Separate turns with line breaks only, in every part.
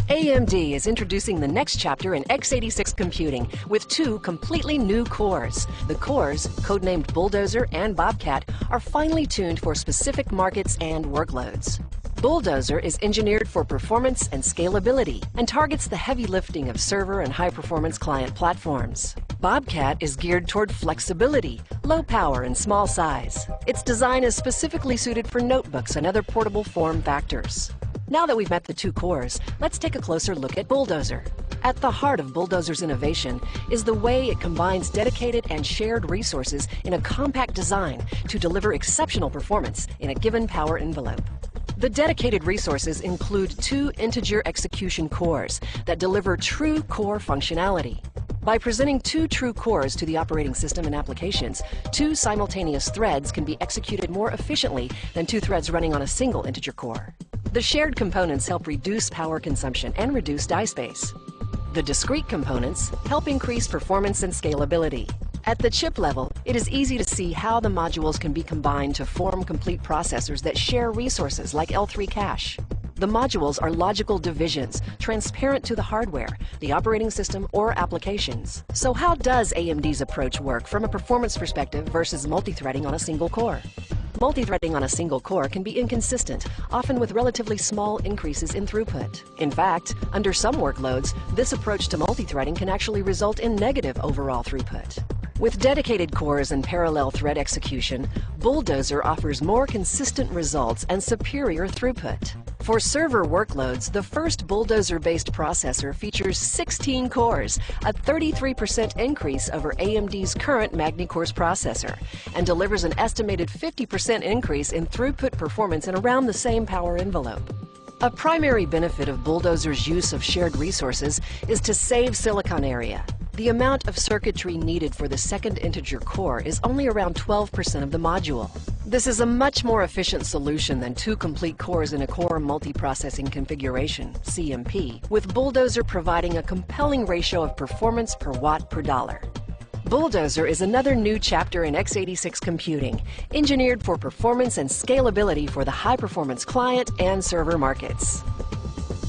AMD is introducing the next chapter in x86 computing with two completely new cores. The cores, codenamed Bulldozer and Bobcat, are finely tuned for specific markets and workloads. Bulldozer is engineered for performance and scalability and targets the heavy lifting of server and high-performance client platforms. Bobcat is geared toward flexibility, low power, and small size. Its design is specifically suited for notebooks and other portable form factors. Now that we've met the two cores, let's take a closer look at Bulldozer. At the heart of Bulldozer's innovation is the way it combines dedicated and shared resources in a compact design to deliver exceptional performance in a given power envelope. The dedicated resources include two integer execution cores that deliver true core functionality. By presenting two true cores to the operating system and applications, two simultaneous threads can be executed more efficiently than two threads running on a single integer core. The shared components help reduce power consumption and reduce die space. The discrete components help increase performance and scalability. At the chip level, it is easy to see how the modules can be combined to form complete processors that share resources like L3 cache. The modules are logical divisions, transparent to the hardware, the operating system, or applications. So how does AMD's approach work from a performance perspective versus multithreading on a single core? Multithreading on a single core can be inconsistent, often with relatively small increases in throughput. In fact, under some workloads, this approach to multithreading can actually result in negative overall throughput. With dedicated cores and parallel thread execution, Bulldozer offers more consistent results and superior throughput. For server workloads, the first Bulldozer-based processor features 16 cores, a 33% increase over AMD's current MagniCores processor, and delivers an estimated 50% increase in throughput performance in around the same power envelope. A primary benefit of Bulldozer's use of shared resources is to save silicon area. The amount of circuitry needed for the second integer core is only around 12% of the module. This is a much more efficient solution than two complete cores in a core multiprocessing configuration, CMP, with Bulldozer providing a compelling ratio of performance per watt per dollar. Bulldozer is another new chapter in x86 computing, engineered for performance and scalability for the high-performance client and server markets.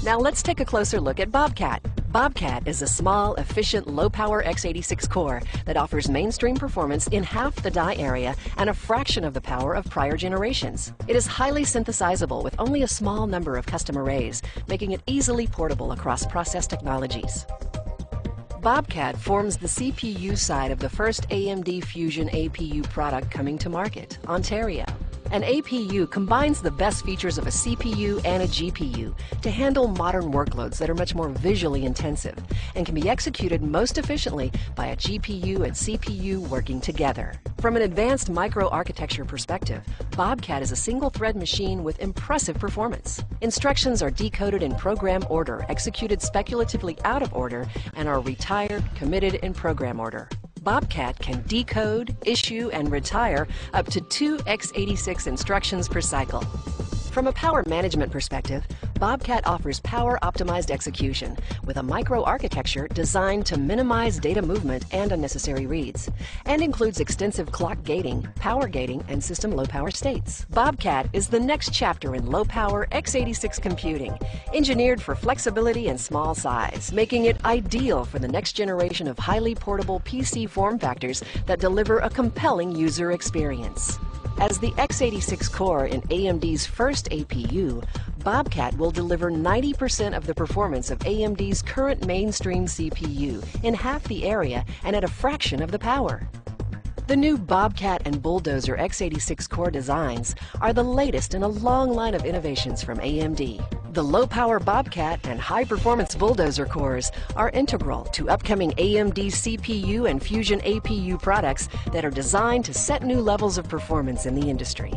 Now let's take a closer look at Bobcat. Bobcat is a small, efficient, low-power x86 core that offers mainstream performance in half the die area and a fraction of the power of prior generations. It is highly synthesizable with only a small number of custom arrays, making it easily portable across process technologies. Bobcat forms the CPU side of the first AMD Fusion APU product coming to market, Ontario. An APU combines the best features of a CPU and a GPU to handle modern workloads that are much more visually intensive and can be executed most efficiently by a GPU and CPU working together. From an advanced microarchitecture perspective, Bobcat is a single-thread machine with impressive performance. Instructions are decoded in program order, executed speculatively out of order, and are retired, committed in program order. Bobcat can decode, issue, and retire up to 2 x86 instructions per cycle. From a power management perspective, Bobcat offers power-optimized execution with a microarchitecture designed to minimize data movement and unnecessary reads, and includes extensive clock gating, power gating, and system low-power states. Bobcat is the next chapter in low-power x86 computing, engineered for flexibility and small size, making it ideal for the next generation of highly portable PC form factors that deliver a compelling user experience. As the x86 core in AMD's first APU, Bobcat will deliver 90% of the performance of AMD's current mainstream CPU in half the area and at a fraction of the power. The new Bobcat and Bulldozer x86 core designs are the latest in a long line of innovations from AMD. The low-power Bobcat and high-performance Bulldozer cores are integral to upcoming AMD CPU and Fusion APU products that are designed to set new levels of performance in the industry.